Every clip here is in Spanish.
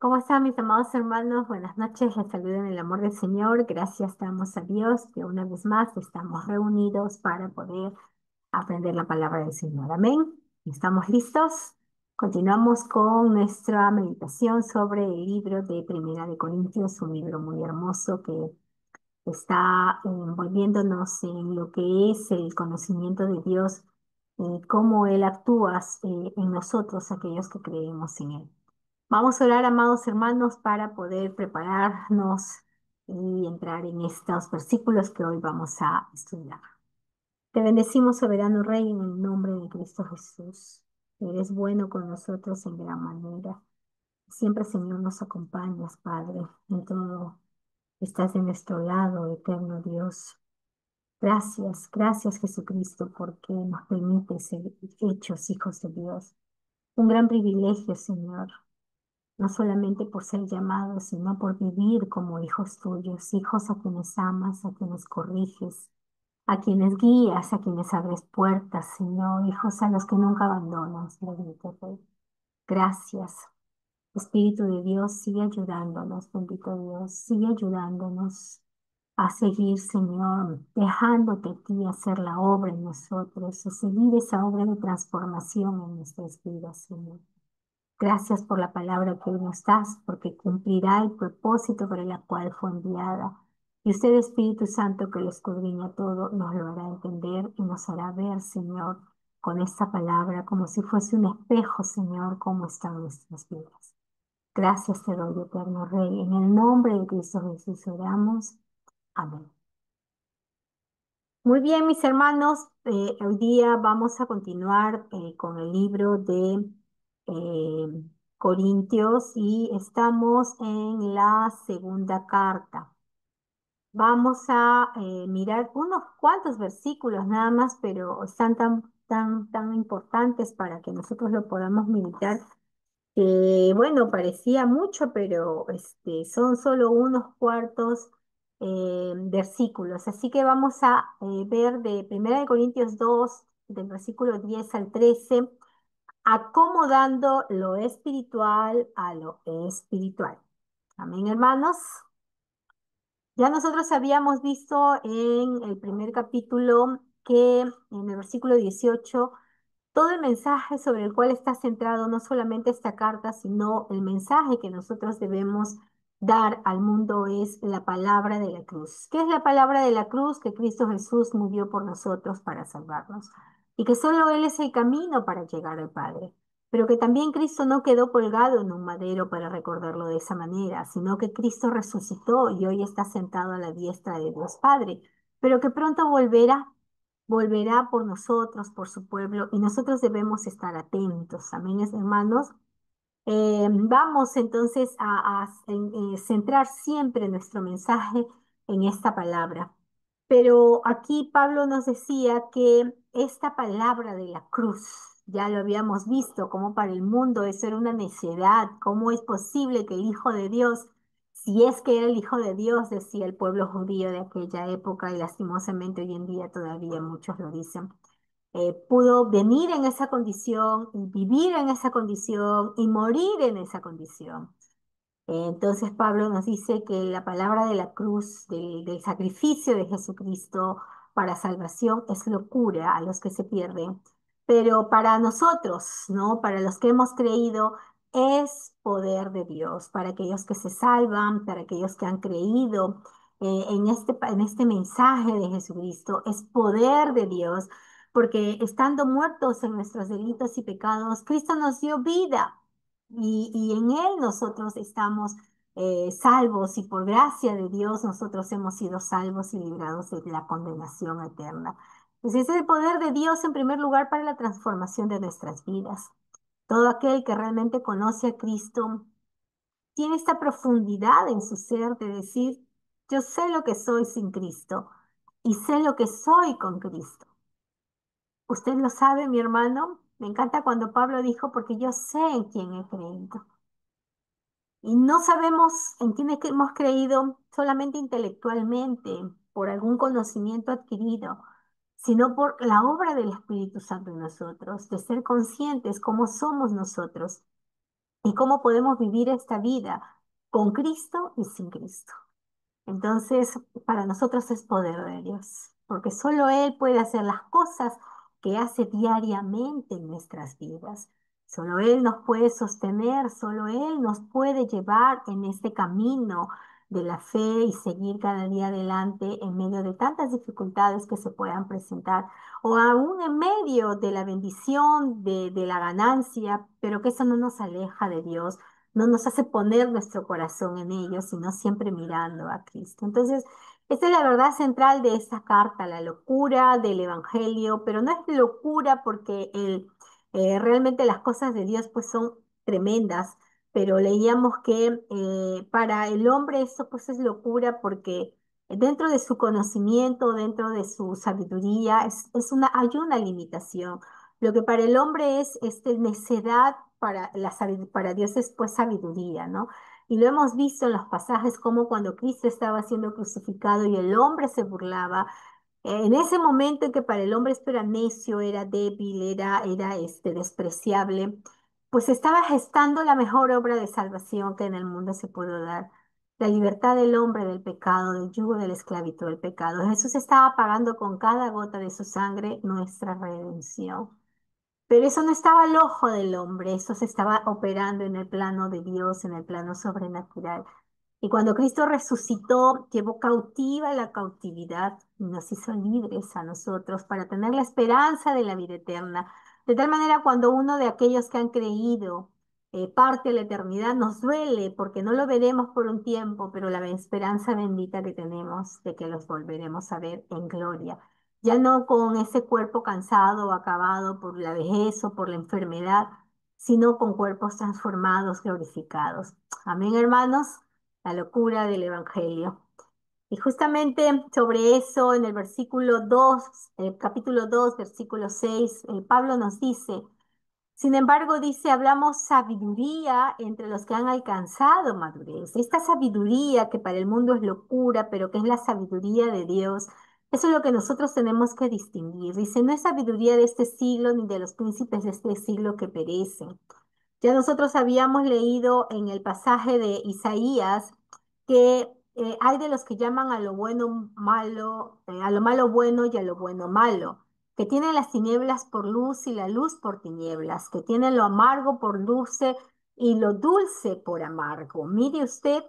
¿Cómo están mis amados hermanos? Buenas noches, les saludo en el amor del Señor. Gracias damos a Dios que una vez más estamos reunidos para poder aprender la palabra del Señor. Amén. ¿Estamos listos? Continuamos con nuestra meditación sobre el libro de Primera de Corintios, un libro muy hermoso que está envolviéndonos en lo que es el conocimiento de Dios y cómo Él actúa en nosotros, aquellos que creemos en Él. Vamos a orar, amados hermanos, para poder prepararnos y entrar en estos versículos que hoy vamos a estudiar. Te bendecimos, soberano Rey, en el nombre de Cristo Jesús. Eres bueno con nosotros en gran manera. Siempre, Señor, nos acompañas, Padre, en todo. Estás de nuestro lado, eterno Dios. Gracias, gracias Jesucristo, porque nos permite ser hechos hijos de Dios. Un gran privilegio, Señor, no solamente por ser llamados, sino por vivir como hijos tuyos, hijos a quienes amas, a quienes corriges, a quienes guías, a quienes abres puertas, Señor, hijos a los que nunca abandonas, bendito Rey. Gracias. Espíritu de Dios, sigue ayudándonos, bendito Dios, sigue ayudándonos a seguir, Señor, dejándote a ti hacer la obra en nosotros, a seguir esa obra de transformación en nuestras vidas, Señor. Gracias por la palabra que hoy nos das, porque cumplirá el propósito para el cual fue enviada. Y usted, Espíritu Santo, que lo escudriña todo, nos lo hará entender y nos hará ver, Señor, con esta palabra, como si fuese un espejo, Señor, cómo están nuestras vidas. Gracias te doy, eterno Rey. En el nombre de Cristo Jesús oramos. Amén. Muy bien, mis hermanos, hoy día vamos a continuar con el libro de eh, Corintios y estamos en la segunda carta. Vamos a mirar unos cuantos versículos nada más, pero están tan importantes para que nosotros lo podamos meditar bueno, parecía mucho, pero son solo unos cuartos versículos. Así que vamos a ver de Primera de Corintios 2 del versículo 10 al 13, acomodando lo espiritual a lo espiritual. Amén, hermanos. Ya nosotros habíamos visto en el primer capítulo que en el versículo 18 todo el mensaje sobre el cual está centrado no solamente esta carta, sino el mensaje que nosotros debemos dar al mundo es la palabra de la cruz. ¿Qué es la palabra de la cruz? Que Cristo Jesús murió por nosotros para salvarnos y que solo Él es el camino para llegar al Padre. Pero que también Cristo no quedó colgado en un madero para recordarlo de esa manera, sino que Cristo resucitó y hoy está sentado a la diestra de Dios Padre, pero que pronto volverá por nosotros, por su pueblo, y nosotros debemos estar atentos. Amén, hermanos. Vamos entonces a centrar siempre nuestro mensaje en esta palabra. Pero aquí Pablo nos decía que esta palabra de la cruz, ya lo habíamos visto, como para el mundo eso era una necedad, cómo es posible que el Hijo de Dios, si es que era el Hijo de Dios, decía el pueblo judío de aquella época, y lastimosamente hoy en día todavía muchos lo dicen, pudo venir en esa condición y vivir en esa condición y morir en esa condición. Entonces Pablo nos dice que la palabra de la cruz, del sacrificio de Jesucristo para salvación es locura a los que se pierden, pero para nosotros, ¿no? Para los que hemos creído, es poder de Dios, para aquellos que se salvan, para aquellos que han creído en este mensaje de Jesucristo, es poder de Dios, porque estando muertos en nuestros delitos y pecados, Cristo nos dio vida y en Él nosotros estamos salvos y por gracia de Dios nosotros hemos sido salvos y librados de la condenación eterna. Pues ese es el poder de Dios en primer lugar para la transformación de nuestras vidas. Todo aquel que realmente conoce a Cristo tiene esta profundidad en su ser de decir, yo sé lo que soy sin Cristo y sé lo que soy con Cristo. Usted lo sabe, mi hermano. Me encanta cuando Pablo dijo, porque yo sé en quién he creído. Y no sabemos en quién es que hemos creído solamente intelectualmente, por algún conocimiento adquirido, sino por la obra del Espíritu Santo en nosotros, de ser conscientes cómo somos nosotros. y cómo podemos vivir esta vida con Cristo y sin Cristo. Entonces, para nosotros es poder de Dios, porque solo Él puede hacer las cosas que hace diariamente en nuestras vidas. Solo Él nos puede sostener, solo Él nos puede llevar en este camino de la fe y seguir cada día adelante en medio de tantas dificultades que se puedan presentar, o aún en medio de la bendición, de la ganancia, pero que eso no nos aleja de Dios, no nos hace poner nuestro corazón en ellos, sino siempre mirando a Cristo. Entonces, esta es la verdad central de esta carta, la locura del Evangelio, pero no es locura porque realmente las cosas de Dios pues son tremendas, pero leíamos que para el hombre esto pues es locura porque dentro de su conocimiento, dentro de su sabiduría, hay una limitación. Lo que para el hombre es necedad, para Dios es pues sabiduría, ¿no? Y lo hemos visto en los pasajes como cuando Cristo estaba siendo crucificado y el hombre se burlaba, en ese momento en que para el hombre esto era necio, era débil, era despreciable, pues estaba gestando la mejor obra de salvación que en el mundo se pudo dar. La libertad del hombre del pecado, del yugo de la esclavitud del pecado. Jesús estaba pagando con cada gota de su sangre nuestra redención. Pero eso no estaba al ojo del hombre, eso se estaba operando en el plano de Dios, en el plano sobrenatural. Y cuando Cristo resucitó, llevó cautiva la cautividad y nos hizo libres a nosotros para tener la esperanza de la vida eterna. De tal manera, cuando uno de aquellos que han creído parte a la eternidad, nos duele porque no lo veremos por un tiempo, pero la esperanza bendita que tenemos de que los volveremos a ver en gloria. Ya no con ese cuerpo cansado o acabado por la vejez o por la enfermedad, sino con cuerpos transformados, glorificados. Amén, hermanos, la locura del Evangelio. Y justamente sobre eso, en el versículo 2, el capítulo 2, versículo 6, Pablo nos dice, sin embargo, dice, hablamos sabiduría entre los que han alcanzado madurez. Esta sabiduría que para el mundo es locura, pero que es la sabiduría de Dios, eso es lo que nosotros tenemos que distinguir. Dice, no es sabiduría de este siglo ni de los príncipes de este siglo que perecen. Ya nosotros habíamos leído en el pasaje de Isaías que hay de los que llaman a lo bueno malo, a lo malo bueno y a lo bueno malo, que tienen las tinieblas por luz y la luz por tinieblas, que tienen lo amargo por dulce y lo dulce por amargo. Mire usted.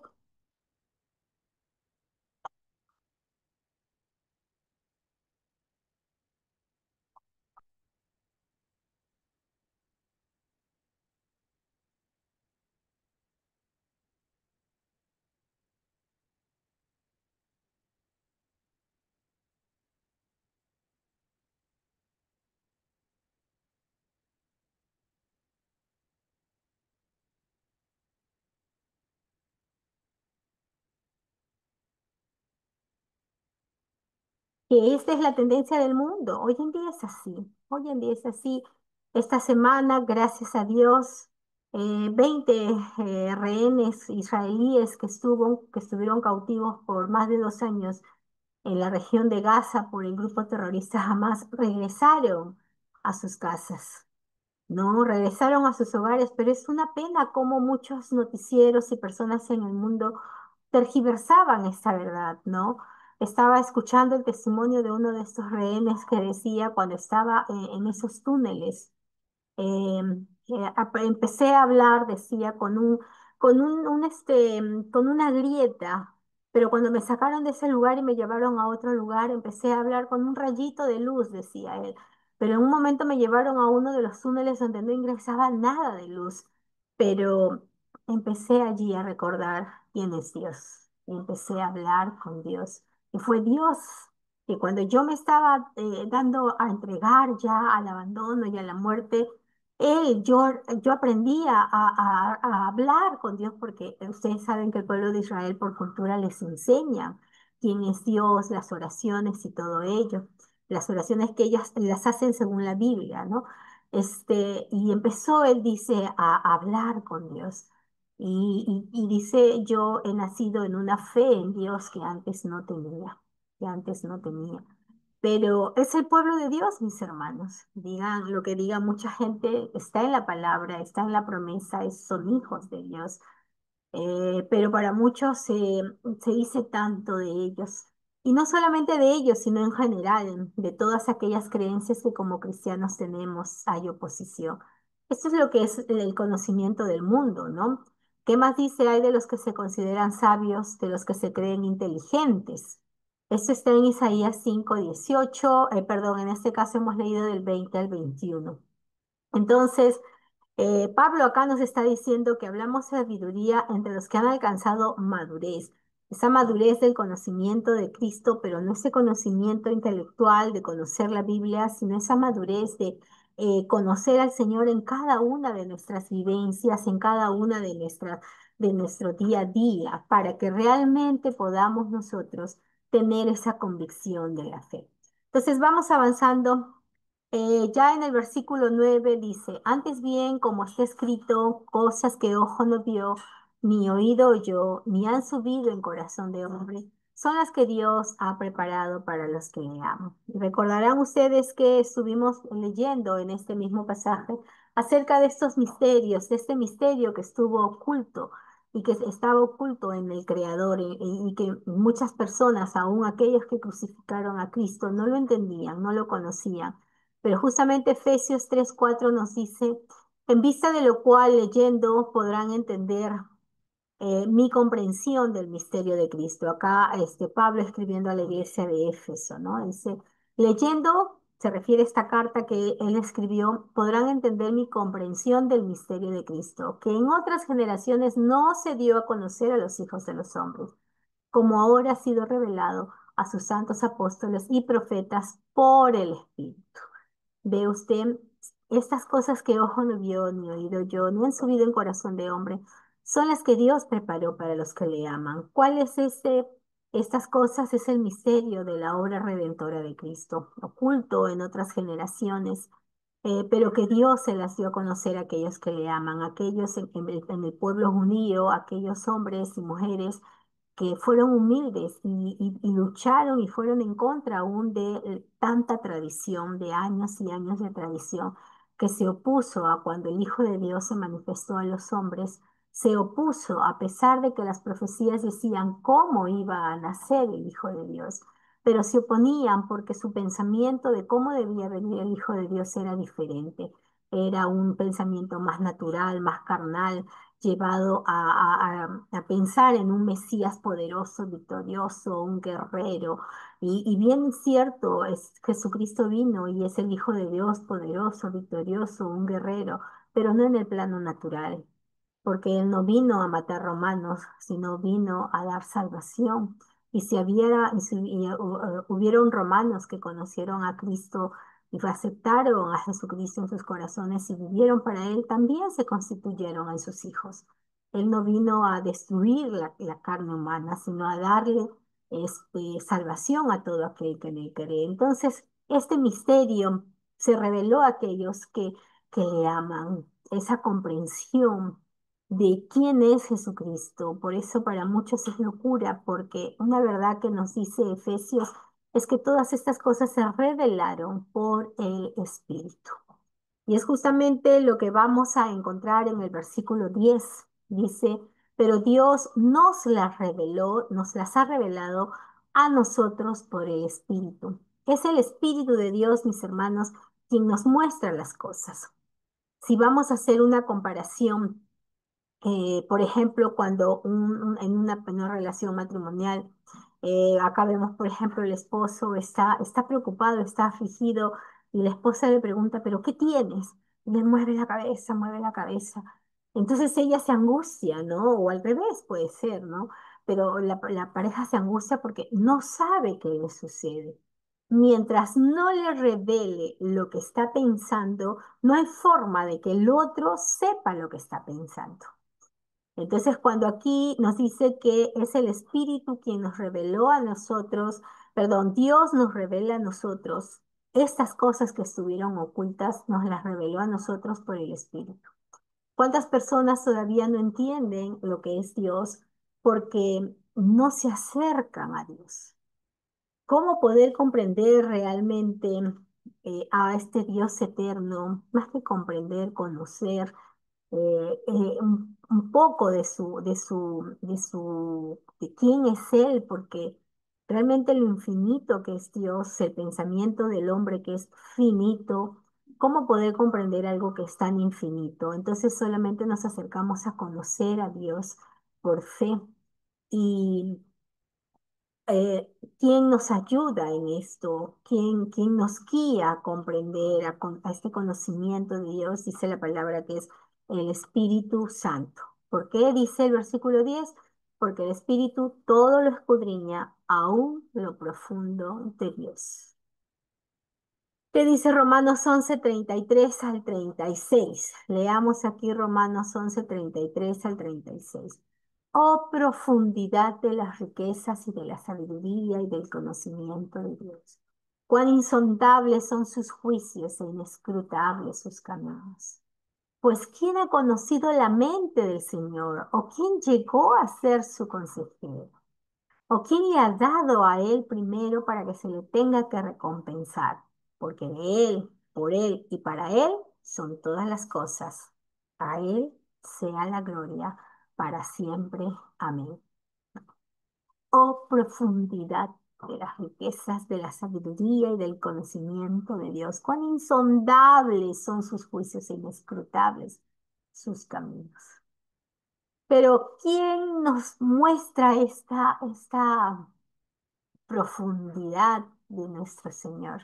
Que esta es la tendencia del mundo. Hoy en día es así. Hoy en día es así. Esta semana, gracias a Dios, 20 rehenes israelíes que estuvieron cautivos por más de 2 años en la región de Gaza por el grupo terrorista Hamas regresaron a sus casas. No, regresaron a sus hogares, pero es una pena cómo muchos noticieros y personas en el mundo tergiversaban esta verdad, ¿no? Estaba escuchando el testimonio de uno de estos rehenes que decía cuando estaba en esos túneles eh, empecé a hablar, decía, con una grieta, pero cuando me sacaron de ese lugar y me llevaron a otro lugar, empecé a hablar con un rayito de luz, decía él. Pero en un momento me llevaron a uno de los túneles donde no ingresaba nada de luz, pero empecé allí a recordar quién es Dios y empecé a hablar con Dios. Y fue Dios que cuando yo me estaba dando a entregar ya al abandono y a la muerte, yo aprendí a hablar con Dios porque ustedes saben que el pueblo de Israel por cultura les enseña quién es Dios, las oraciones y todo ello. Las oraciones que ellas las hacen según la Biblia, ¿no? Y empezó, él dice, a hablar con Dios. Y dice, yo he nacido en una fe en Dios que antes no tenía, que antes no tenía. pero es el pueblo de Dios, mis hermanos. Digan lo que diga mucha gente, está en la palabra, está en la promesa, son hijos de Dios. Pero para muchos se dice tanto de ellos. Y no solamente de ellos, sino en general, de todas aquellas creencias que como cristianos tenemos, hay oposición. Esto es lo que es el conocimiento del mundo, ¿no? ¿Qué más dice? Hay de los que se consideran sabios, de los que se creen inteligentes. Esto está en Isaías 5:18, perdón, en este caso hemos leído del 20 al 21. Entonces, Pablo acá nos está diciendo que hablamos de sabiduría entre los que han alcanzado madurez, esa madurez del conocimiento de Cristo, pero no ese conocimiento intelectual de conocer la Biblia, sino esa madurez de conocer al Señor en cada una de nuestras vivencias, en cada una de nuestro día a día, para que realmente podamos nosotros tener esa convicción de la fe. Entonces vamos avanzando. Ya en el versículo 9 dice, antes bien, como está escrito, cosas que ojo no vio, ni oído oyó, ni han subido en corazón de hombre, son las que Dios ha preparado para los que le aman. Y recordarán ustedes que estuvimos leyendo en este mismo pasaje acerca de estos misterios, de este misterio que estuvo oculto y que estaba oculto en el Creador y que muchas personas, aun aquellos que crucificaron a Cristo, no lo entendían, no lo conocían. Pero justamente Efesios 3:4 nos dice, en vista de lo cual leyendo podrán entender mi comprensión del misterio de Cristo. Acá Pablo escribiendo a la iglesia de Éfeso, ¿no? Dice, leyendo, se refiere a esta carta que él escribió, podrán entender mi comprensión del misterio de Cristo, que en otras generaciones no se dio a conocer a los hijos de los hombres, como ahora ha sido revelado a sus santos apóstoles y profetas por el Espíritu. Ve usted, estas cosas que ojo no vio, ni oído yo, ni han subido en corazón de hombre, son las que Dios preparó para los que le aman. ¿Cuál es estas cosas? Es el misterio de la obra redentora de Cristo, oculto en otras generaciones, pero que Dios se las dio a conocer a aquellos que le aman, aquellos en el pueblo judío, aquellos hombres y mujeres que fueron humildes y lucharon y fueron en contra aún de tanta tradición, de años y años de tradición, que se opuso a cuando el Hijo de Dios se manifestó a los hombres, se opuso a pesar de que las profecías decían cómo iba a nacer el Hijo de Dios, pero se oponían porque su pensamiento de cómo debía venir el Hijo de Dios era diferente. Era un pensamiento más natural, más carnal, llevado a pensar en un Mesías poderoso, victorioso, un guerrero. Y bien cierto, Jesucristo vino y es el Hijo de Dios poderoso, victorioso, un guerrero, pero no en el plano natural, porque Él no vino a matar romanos, sino vino a dar salvación. Y si hubieron romanos que conocieron a Cristo y aceptaron a Jesucristo en sus corazones y vivieron para Él, también se constituyeron en sus hijos. Él no vino a destruir la carne humana, sino a darle salvación a todo aquel que en Él cree. Entonces, este misterio se reveló a aquellos que le aman, esa comprensión de quién es Jesucristo. Por eso para muchos es locura, porque una verdad que nos dice Efesios es que todas estas cosas se revelaron por el Espíritu. Y es justamente lo que vamos a encontrar en el versículo 10. Dice, pero Dios nos las reveló, nos las ha revelado a nosotros por el Espíritu. Es el Espíritu de Dios, mis hermanos, quien nos muestra las cosas. Si vamos a hacer una comparación, por ejemplo, cuando en una relación matrimonial, acá vemos, por ejemplo, el esposo está preocupado, está afligido, y la esposa le pregunta, ¿pero qué tienes? Y le mueve la cabeza, mueve la cabeza. Entonces ella se angustia, ¿no? O al revés puede ser, ¿no? Pero la pareja se angustia porque no sabe qué le sucede. Mientras no le revele lo que está pensando, no hay forma de que el otro sepa lo que está pensando. Entonces, cuando aquí nos dice que es el Espíritu quien nos reveló a nosotros, perdón, Dios nos revela a nosotros estas cosas que estuvieron ocultas, nos las reveló a nosotros por el Espíritu. ¿Cuántas personas todavía no entienden lo que es Dios porque no se acercan a Dios? ¿Cómo poder comprender realmente a este Dios eterno? Más que comprender, conocer un poco de quién es Él, porque realmente lo infinito que es Dios, el pensamiento del hombre que es finito, ¿cómo poder comprender algo que es tan infinito? Entonces solamente nos acercamos a conocer a Dios por fe. Y ¿quién nos ayuda en esto? ¿Quién nos guía a comprender, a este conocimiento de Dios? Dice la palabra que es el Espíritu Santo. ¿Por qué dice el versículo 10? Porque el Espíritu todo lo escudriña, aún lo profundo de Dios. ¿Qué dice Romanos 11:33 al 36? Leamos aquí Romanos 11:33 al 36. Oh, profundidad de las riquezas y de la sabiduría y del conocimiento de Dios. Cuán insondables son sus juicios e inescrutables sus caminos. Pues ¿quién ha conocido la mente del Señor? ¿O quién llegó a ser su consejero? ¿O quién le ha dado a él primero para que se le tenga que recompensar? Porque de él, por él y para él son todas las cosas. A él sea la gloria para siempre. Amén. Oh profundidad de las riquezas de la sabiduría y del conocimiento de Dios. Cuán insondables son sus juicios e inescrutables sus caminos. Pero ¿quién nos muestra esta profundidad de nuestro Señor?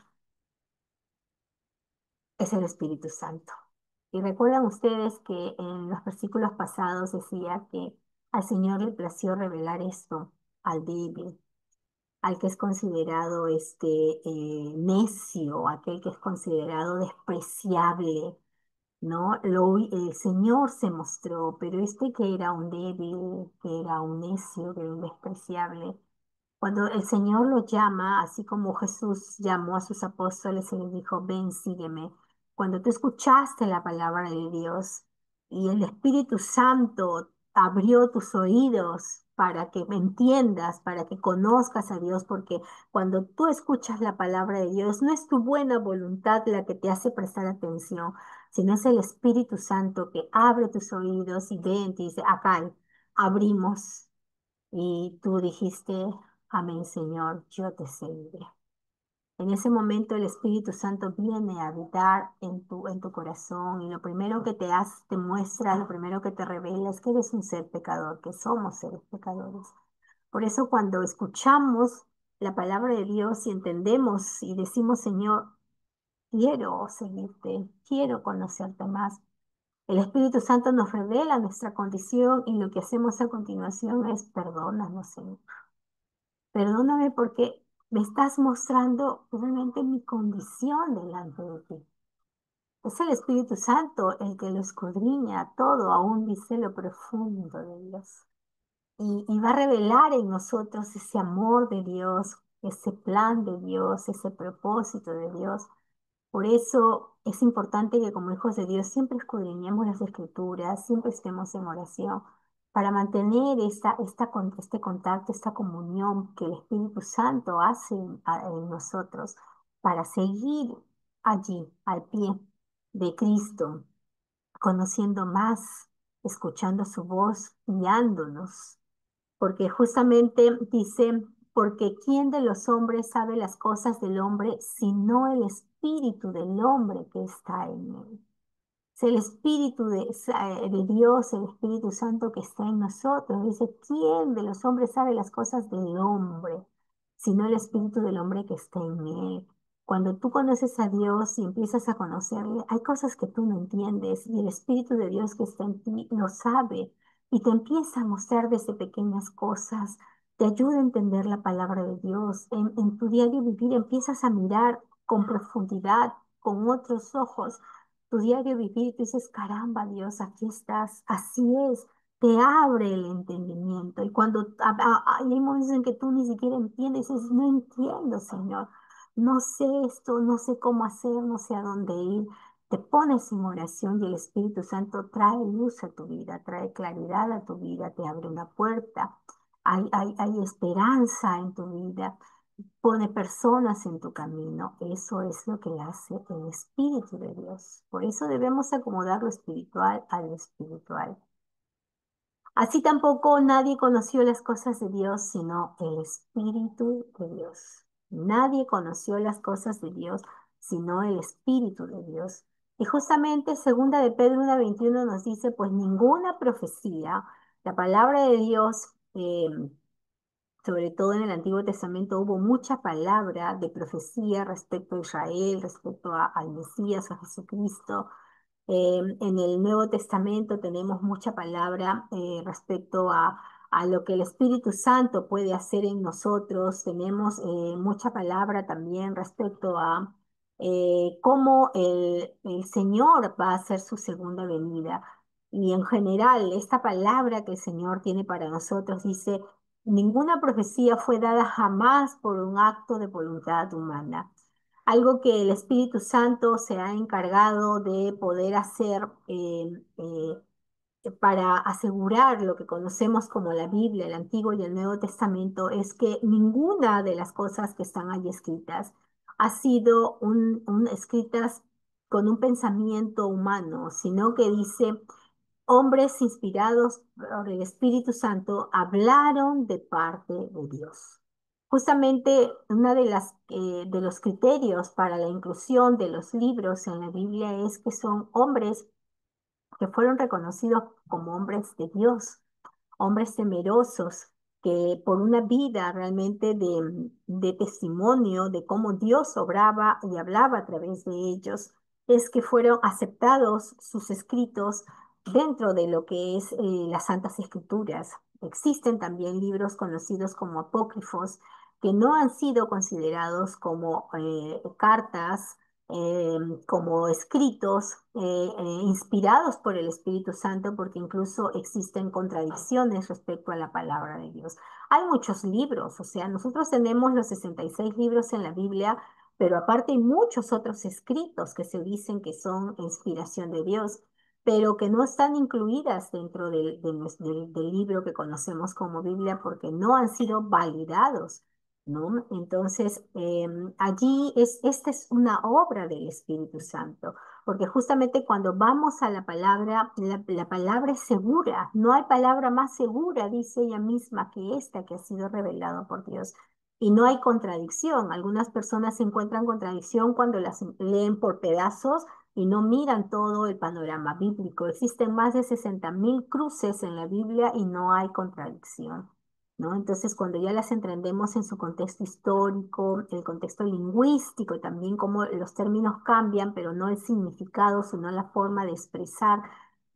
Es el Espíritu Santo. Y recuerdan ustedes que en los versículos pasados decía que al Señor le plació revelar esto al débil, al que es considerado necio, aquel que es considerado despreciable, ¿no? El Señor se mostró, pero este que era un débil, que era un necio, que era un despreciable, cuando el Señor lo llama, así como Jesús llamó a sus apóstoles y les dijo, ven, sígueme. Cuando tú escuchaste la palabra de Dios y el Espíritu Santo abrió tus oídos para que me entiendas, para que conozcas a Dios, porque cuando tú escuchas la palabra de Dios, no es tu buena voluntad la que te hace prestar atención, sino es el Espíritu Santo que abre tus oídos y ven, te dice, acá abrimos. Y tú dijiste, amén, Señor, yo te seguiré. En ese momento el Espíritu Santo viene a habitar en tu corazón y lo primero que te hace, te muestra, lo primero que te revela es que eres un ser pecador, que somos seres pecadores. Por eso cuando escuchamos la palabra de Dios y entendemos y decimos, Señor, quiero seguirte, quiero conocerte más, el Espíritu Santo nos revela nuestra condición y lo que hacemos a continuación es perdónanos, Señor. Perdóname porque me estás mostrando realmente mi condición delante de ti. Es el Espíritu Santo el que lo escudriña todo, aún dice lo profundo de Dios. Y va a revelar en nosotros ese amor de Dios, ese plan de Dios, ese propósito de Dios. Por eso es importante que como hijos de Dios siempre escudriñemos las escrituras, siempre estemos en oración para mantener este contacto, esta comunión que el Espíritu Santo hace en nosotros, para seguir allí, al pie de Cristo, conociendo más, escuchando su voz, guiándonos. Porque justamente dice, porque ¿quién de los hombres sabe las cosas del hombre sino el espíritu del hombre que está en él? Es el espíritu de Dios, el Espíritu Santo que está en nosotros. Dice, ¿quién de los hombres sabe las cosas del hombre sino el espíritu del hombre que está en él? Cuando tú conoces a Dios y empiezas a conocerle, hay cosas que tú no entiendes y el Espíritu de Dios que está en ti lo sabe y te empieza a mostrar desde pequeñas cosas, te ayuda a entender la palabra de Dios. En tu diario vivir empiezas a mirar con profundidad, con otros ojos tu diario vivir, tú dices, caramba, Dios, aquí estás, así es, te abre el entendimiento. Y cuando hay momentos en que tú ni siquiera entiendes, dices, no entiendo, Señor, no sé esto, no sé cómo hacer, no sé a dónde ir. Te pones en oración y el Espíritu Santo trae luz a tu vida, trae claridad a tu vida, te abre una puerta, hay esperanza en tu vida. pone personas en tu camino. Eso es lo que hace el Espíritu de Dios. Por eso debemos acomodar lo espiritual a lo espiritual. Así tampoco nadie conoció las cosas de Dios, sino el Espíritu de Dios. Nadie conoció las cosas de Dios, sino el Espíritu de Dios. Y justamente segunda de Pedro 1:21 nos dice, pues ninguna profecía, la palabra de Dios, sobre todo en el Antiguo Testamento, hubo mucha palabra de profecía respecto a Israel, respecto al Mesías, a Jesucristo. En el Nuevo Testamento tenemos mucha palabra respecto a lo que el Espíritu Santo puede hacer en nosotros. Tenemos mucha palabra también respecto a cómo el Señor va a hacer su segunda venida. Y en general, esta palabra que el Señor tiene para nosotros dice, ninguna profecía fue dada jamás por un acto de voluntad humana, algo que el Espíritu Santo se ha encargado de poder hacer para asegurar lo que conocemos como la Biblia, el Antiguo y el Nuevo Testamento, es que ninguna de las cosas que están ahí escritas ha sido escritas con un pensamiento humano, sino que dice hombres inspirados por el Espíritu Santo hablaron de parte de Dios. Justamente una de los criterios para la inclusión de los libros en la Biblia es que son hombres que fueron reconocidos como hombres de Dios, hombres temerosos, que por una vida realmente de testimonio de cómo Dios obraba y hablaba a través de ellos, es que fueron aceptados sus escritos dentro de lo que es las Santas Escrituras. Existen también libros conocidos como apócrifos que no han sido considerados como cartas, eh, como escritos inspirados por el Espíritu Santo, porque incluso existen contradicciones respecto a la palabra de Dios. Hay muchos libros, o sea, nosotros tenemos los 66 libros en la Biblia, pero aparte hay muchos otros escritos que se dicen que son inspiración de Dios, pero que no están incluidas dentro del libro que conocemos como Biblia porque no han sido validados, ¿no? Entonces, allí esta es una obra del Espíritu Santo, porque justamente cuando vamos a la palabra, la palabra es segura, no hay palabra más segura, dice ella misma, que esta que ha sido revelada por Dios. Y no hay contradicción. Algunas personas encuentran contradicción cuando las leen por pedazos y no miran todo el panorama bíblico. Existen más de 60.000 cruces en la Biblia y no hay contradicción, ¿no? Entonces, cuando ya las entendemos en su contexto histórico, el contexto lingüístico, y también cómo los términos cambian, pero no el significado, sino la forma de expresar,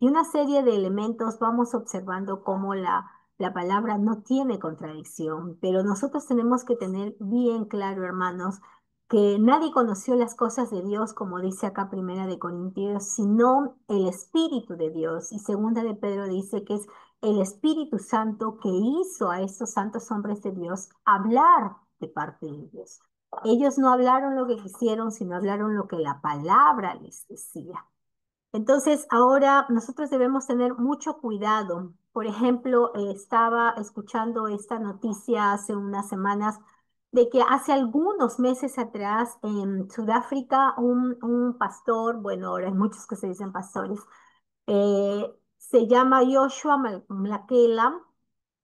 y una serie de elementos, vamos observando cómo la palabra no tiene contradicción, pero nosotros tenemos que tener bien claro, hermanos, que nadie conoció las cosas de Dios, como dice acá Primera de Corintios, sino el Espíritu de Dios. Y Segunda de Pedro dice que es el Espíritu Santo que hizo a estos santos hombres de Dios hablar de parte de Dios. Ellos no hablaron lo que quisieron, sino hablaron lo que la palabra les decía. Entonces, ahora nosotros debemos tener mucho cuidado. Por ejemplo, estaba escuchando esta noticia hace unas semanas de que hace algunos meses atrás en Sudáfrica un pastor, bueno, ahora hay muchos que se dicen pastores, se llama Joshua Mlakela.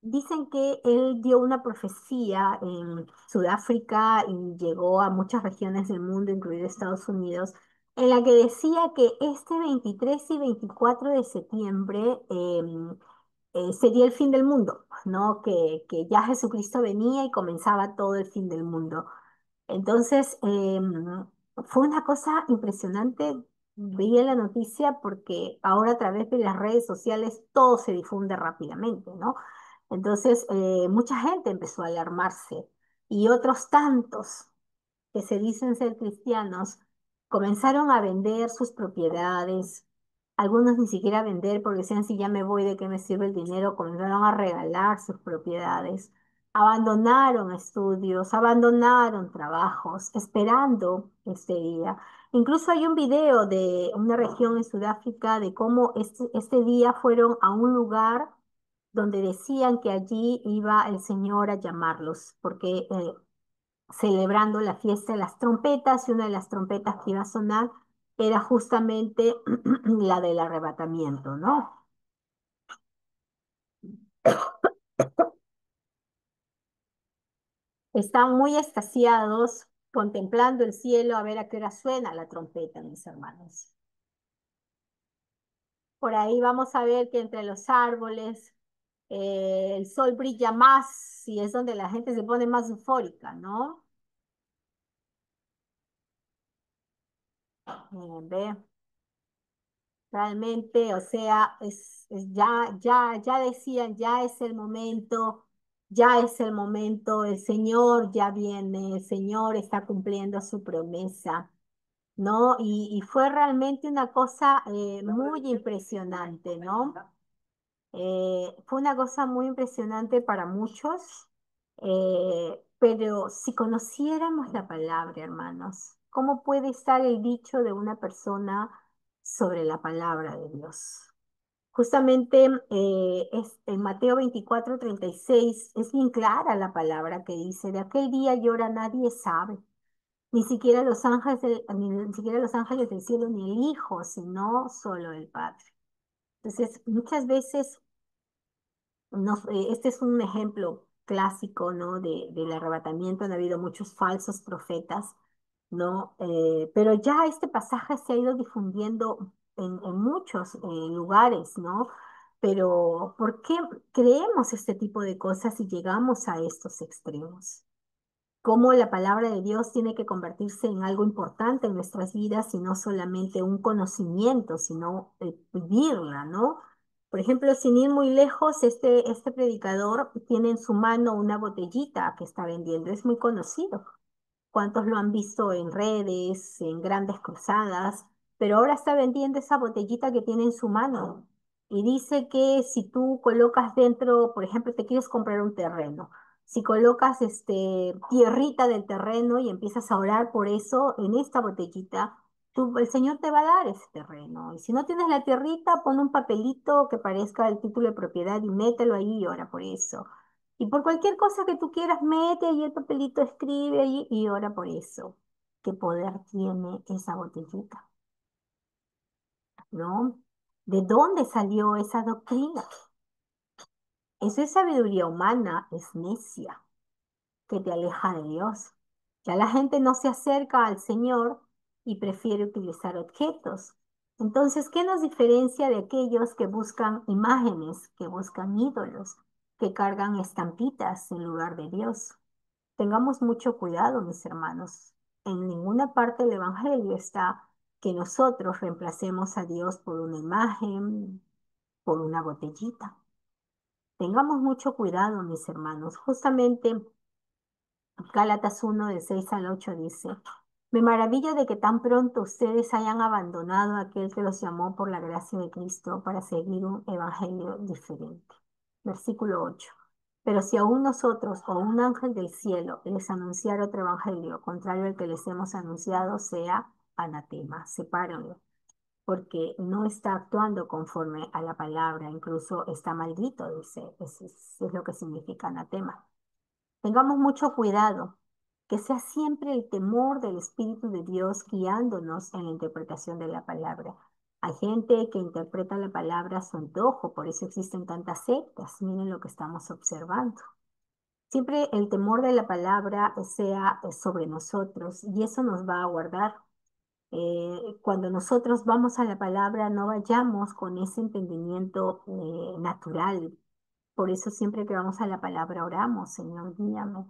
Dicen que él dio una profecía en Sudáfrica y llegó a muchas regiones del mundo, incluido Estados Unidos, en la que decía que este 23 y 24 de septiembre sería el fin del mundo, ¿no? Que ya Jesucristo venía y comenzaba todo el fin del mundo. Entonces, fue una cosa impresionante. Vi en la noticia porque ahora a través de las redes sociales todo se difunde rápidamente, ¿no? Entonces, mucha gente empezó a alarmarse y otros tantos que se dicen ser cristianos comenzaron a vender sus propiedades. Algunos ni siquiera a vender porque decían, si ya me voy, ¿de qué me sirve el dinero? Comenzaron a regalar sus propiedades. Abandonaron estudios, abandonaron trabajos, esperando este día. Incluso hay un video de una región en Sudáfrica de cómo este día fueron a un lugar donde decían que allí iba el Señor a llamarlos, porque celebrando la fiesta de las trompetas, y una de las trompetas que iba a sonar era justamente la del arrebatamiento, ¿no? Están muy extasiados, contemplando el cielo a ver a qué hora suena la trompeta, mis hermanos. Por ahí vamos a ver que entre los árboles el sol brilla más y es donde la gente se pone más eufórica, ¿no? Ve, realmente, o sea, ya decían, ya es el momento, el Señor ya viene, el Señor está cumpliendo su promesa, ¿no? Y fue realmente una cosa muy impresionante, ¿no? Fue una cosa muy impresionante para muchos, pero si conociéramos la palabra, hermanos, ¿cómo puede estar el dicho de una persona sobre la palabra de Dios? Justamente en Mateo 24:36 es bien clara la palabra que dice, de aquel día y hora nadie sabe, ni siquiera los ángeles del cielo, ni el Hijo, sino solo el Padre. Entonces, muchas veces este es un ejemplo clásico, ¿no? Del arrebatamiento. Han habido muchos falsos profetas, ¿no? Pero ya este pasaje se ha ido difundiendo en muchos lugares, ¿no? Pero ¿por qué creemos este tipo de cosas y llegamos a estos extremos? Cómo la palabra de Dios tiene que convertirse en algo importante en nuestras vidas y no solamente un conocimiento, sino vivirla, ¿no? Por ejemplo, sin ir muy lejos, este predicador tiene en su mano una botellita que está vendiendo, es muy conocido. ¿Cuántos lo han visto en redes, en grandes cruzadas? Pero ahora está vendiendo esa botellita que tiene en su mano. Y dice que si tú colocas dentro, por ejemplo, te quieres comprar un terreno. Si colocas tierrita del terreno y empiezas a orar por eso en esta botellita, el Señor te va a dar ese terreno. Y si no tienes la tierrita, pon un papelito que parezca el título de propiedad y mételo ahí y ora por eso. Y por cualquier cosa que tú quieras, mete ahí el papelito, escribe ahí y ora por eso. ¿Qué poder tiene esa botellita? ¿No? ¿De dónde salió esa doctrina? Eso es sabiduría humana, es necia, que te aleja de Dios. Ya la gente no se acerca al Señor y prefiere utilizar objetos. Entonces, ¿qué nos diferencia de aquellos que buscan imágenes, que buscan ídolos, que cargan estampitas en lugar de Dios? Tengamos mucho cuidado, mis hermanos. En ninguna parte del Evangelio está que nosotros reemplacemos a Dios por una imagen, por una botellita. Tengamos mucho cuidado, mis hermanos. Justamente Gálatas 1 de 6 al 8 dice, me maravillo de que tan pronto ustedes hayan abandonado a aquel que los llamó por la gracia de Cristo para seguir un evangelio diferente. Versículo 8. Pero si aún nosotros o un ángel del cielo les anunciara otro evangelio contrario al que les hemos anunciado, sea anatema, sepárenlo, porque no está actuando conforme a la palabra, incluso está maldito, dice, es lo que significa anatema. Tengamos mucho cuidado, que sea siempre el temor del Espíritu de Dios guiándonos en la interpretación de la palabra. Hay gente que interpreta la palabra a su antojo, por eso existen tantas sectas. Miren lo que estamos observando. Siempre el temor de la palabra sea sobre nosotros y eso nos va a guardar. Cuando nosotros vamos a la palabra, no vayamos con ese entendimiento natural. Por eso siempre que vamos a la palabra oramos, Señor, guíame,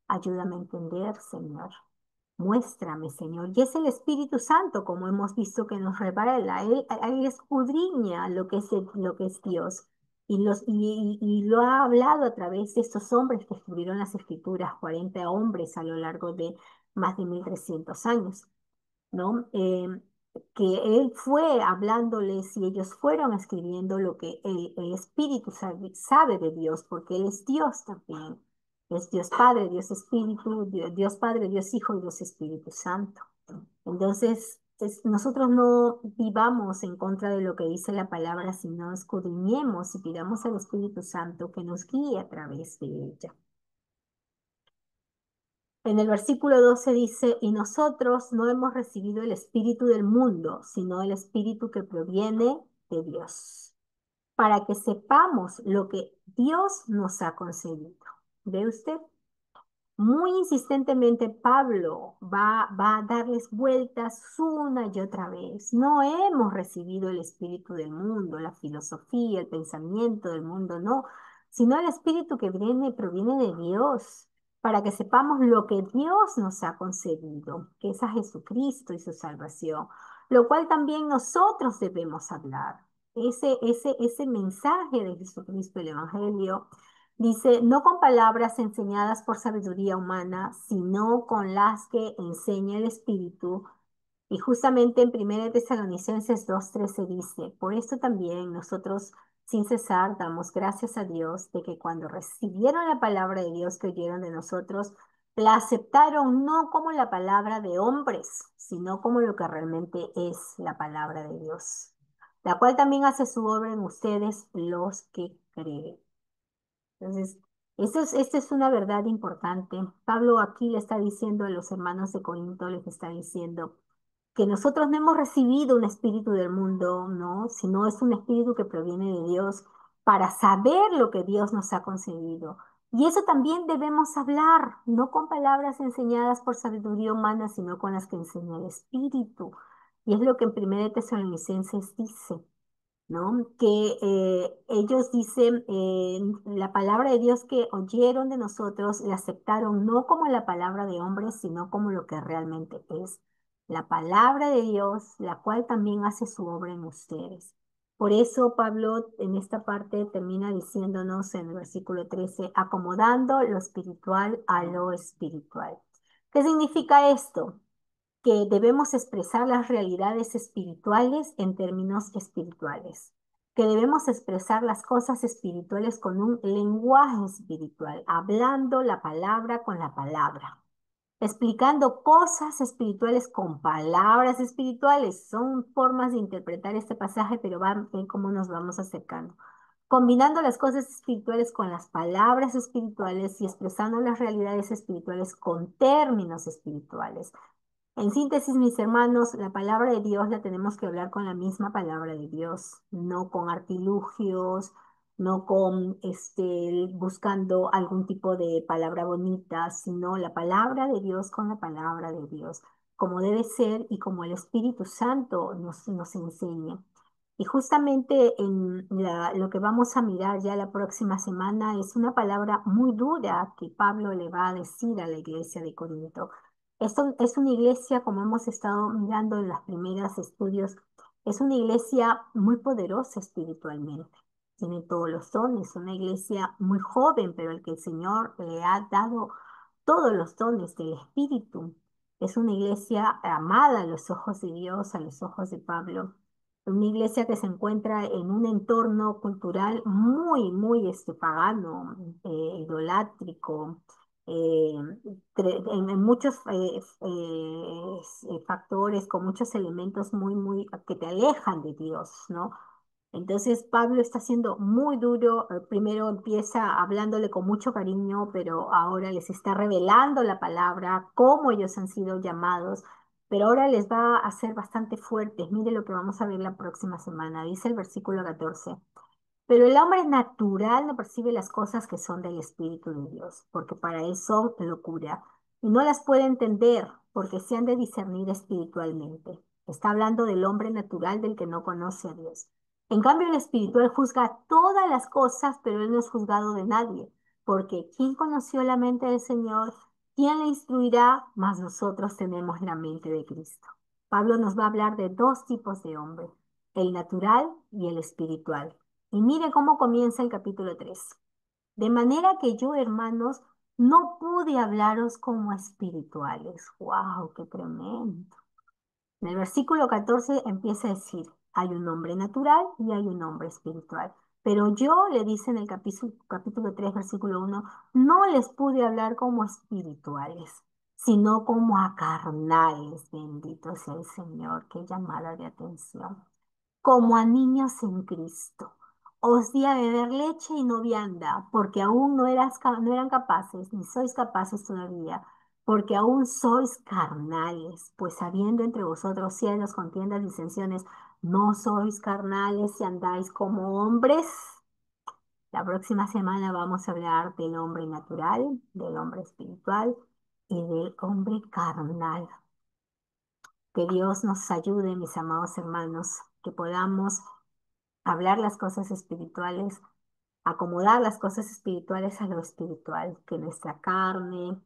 ayúdame a entender, Señor. Muéstrame, Señor. Y es el Espíritu Santo, como hemos visto, que nos revela. Él escudriña lo que es Dios. Y lo ha hablado a través de estos hombres que escribieron las Escrituras, 40 hombres a lo largo de más de 1300 años, ¿no? Que él fue hablándoles y ellos fueron escribiendo lo que el Espíritu sabe de Dios, porque Él es Dios también. Es Dios Padre, Dios Espíritu, Dios Padre, Dios Hijo y Dios Espíritu Santo. Entonces, nosotros no vivamos en contra de lo que dice la palabra, sino escudriñemos y pidamos al Espíritu Santo que nos guíe a través de ella. En el versículo 12 dice, y nosotros no hemos recibido el espíritu del mundo, sino el espíritu que proviene de Dios, para que sepamos lo que Dios nos ha concedido. ¿Ve usted? Muy insistentemente Pablo va a darles vueltas una y otra vez. No hemos recibido el espíritu del mundo, la filosofía, el pensamiento del mundo, no, sino el espíritu que proviene de Dios, para que sepamos lo que Dios nos ha concedido, que es a Jesucristo y su salvación, lo cual también nosotros debemos hablar. Ese mensaje de Jesucristo, el Evangelio. Dice, no con palabras enseñadas por sabiduría humana, sino con las que enseña el Espíritu. Y justamente en 1 Tesalonicenses 2:13 dice, por esto también nosotros sin cesar damos gracias a Dios de que cuando recibieron la palabra de Dios que oyeron de nosotros, la aceptaron no como la palabra de hombres, sino como lo que realmente es la palabra de Dios, la cual también hace su obra en ustedes los que creen. Entonces, esto es una verdad importante. Pablo aquí le está diciendo a los hermanos de Corinto, les está diciendo que nosotros no hemos recibido un espíritu del mundo, ¿no? Sino es un espíritu que proviene de Dios para saber lo que Dios nos ha concedido. Y eso también debemos hablar, no con palabras enseñadas por sabiduría humana, sino con las que enseña el Espíritu. Y es lo que en 1 Tesalonicenses dice. ¿No? Que ellos dicen, la palabra de Dios que oyeron de nosotros la aceptaron no como la palabra de hombres, sino como lo que realmente es la palabra de Dios, la cual también hace su obra en ustedes. Por eso Pablo en esta parte termina diciéndonos en el versículo 13, acomodando lo espiritual a lo espiritual. ¿Qué significa esto? Que debemos expresar las realidades espirituales en términos espirituales, que debemos expresar las cosas espirituales con un lenguaje espiritual, hablando la palabra con la palabra, explicando cosas espirituales con palabras espirituales. Son formas de interpretar este pasaje, pero ven cómo nos vamos acercando. Combinando las cosas espirituales con las palabras espirituales y expresando las realidades espirituales con términos espirituales. En síntesis, mis hermanos, la palabra de Dios la tenemos que hablar con la misma palabra de Dios, no con artilugios, no con buscando algún tipo de palabra bonita, sino la palabra de Dios con la palabra de Dios, como debe ser y como el Espíritu Santo nos enseña. Y justamente lo que vamos a mirar ya la próxima semana es una palabra muy dura que Pablo le va a decir a la iglesia de Corinto. Esto es una iglesia, como hemos estado mirando en los primeros estudios, es una iglesia muy poderosa espiritualmente. Tiene todos los dones, una iglesia muy joven, pero el que el Señor le ha dado todos los dones del Espíritu. Es una iglesia amada a los ojos de Dios, a los ojos de Pablo. Una iglesia que se encuentra en un entorno cultural muy pagano, idolátrico, eh, en muchos factores, con muchos elementos muy que te alejan de Dios, ¿no? Entonces Pablo está siendo muy duro. Primero empieza hablándole con mucho cariño, pero ahora les está revelando la palabra, cómo ellos han sido llamados, pero ahora les va a hacer bastante fuertes. Mire lo que vamos a ver la próxima semana. Dice el versículo 14. Pero el hombre natural no percibe las cosas que son del Espíritu de Dios, porque para él son locura, y no las puede entender, porque se han de discernir espiritualmente. Está hablando del hombre natural, del que no conoce a Dios. En cambio, el espiritual juzga todas las cosas, pero él no es juzgado de nadie, porque ¿quién conoció la mente del Señor? ¿Quién le instruirá? Mas nosotros tenemos la mente de Cristo. Pablo nos va a hablar de dos tipos de hombre, el natural y el espiritual. Y mire cómo comienza el capítulo 3. De manera que yo, hermanos, no pude hablaros como a espirituales. ¡Wow! ¡Qué tremendo! En el versículo 14 empieza a decir, hay un hombre natural y hay un hombre espiritual. Pero yo, le dice en el capítulo 3, versículo 1, no les pude hablar como espirituales, sino como a carnales. Bendito sea el Señor, qué llamada de atención, como a niños en Cristo. Os di a beber leche y no vianda, porque aún no eran capaces, ni sois capaces todavía, porque aún sois carnales, pues habiendo entre vosotros celos, contiendas, disensiones, no sois carnales y andáis como hombres. La próxima semana vamos a hablar del hombre natural, del hombre espiritual y del hombre carnal. Que Dios nos ayude, mis amados hermanos, que podamos hablar las cosas espirituales, acomodar las cosas espirituales a lo espiritual, que nuestra carne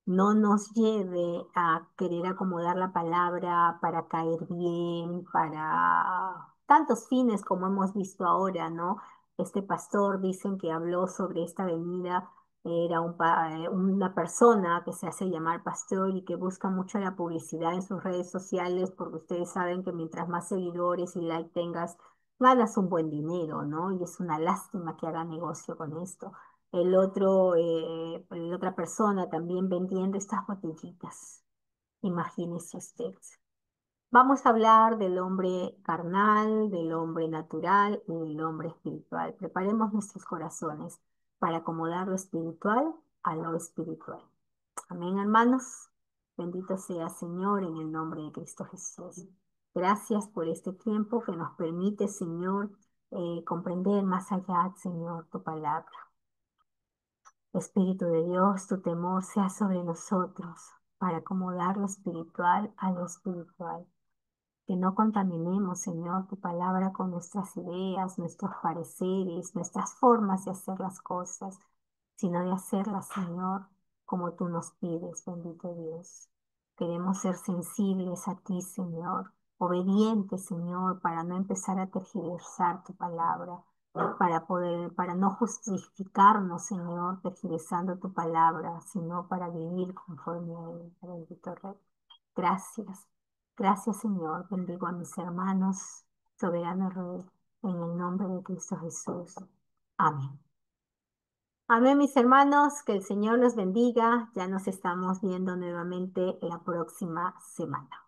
no nos lleve a querer acomodar la palabra para caer bien, para tantos fines como hemos visto ahora, ¿no? Este pastor dicen que habló sobre esta venida, era una persona que se hace llamar pastor y que busca mucho la publicidad en sus redes sociales, porque ustedes saben que mientras más seguidores y like tengas, ganas un buen dinero, ¿no? Y es una lástima que haga negocio con esto. La otra persona también vendiendo estas botellitas. Imagínese usted. Vamos a hablar del hombre carnal, del hombre natural y del hombre espiritual. Preparemos nuestros corazones para acomodar lo espiritual a lo espiritual. Amén, hermanos. Bendito sea, Señor, en el nombre de Cristo Jesús. Gracias por este tiempo que nos permite, Señor, comprender más allá, Señor, tu palabra. Espíritu de Dios, tu temor sea sobre nosotros para acomodar lo espiritual a lo espiritual. Que no contaminemos, Señor, tu palabra con nuestras ideas, nuestros pareceres, nuestras formas de hacer las cosas, sino de hacerlas, Señor, como tú nos pides, bendito Dios. Queremos ser sensibles a ti, Señor, obedientes, Señor, para no empezar a tergiversar tu palabra, para no justificarnos, Señor, tergiversando tu palabra, sino para vivir conforme a él, bendito Rey. Gracias. Gracias, Señor. Bendigo a mis hermanos, soberano Rey, en el nombre de Cristo Jesús. Amén. Amén, mis hermanos. Que el Señor los bendiga. Ya nos estamos viendo nuevamente la próxima semana.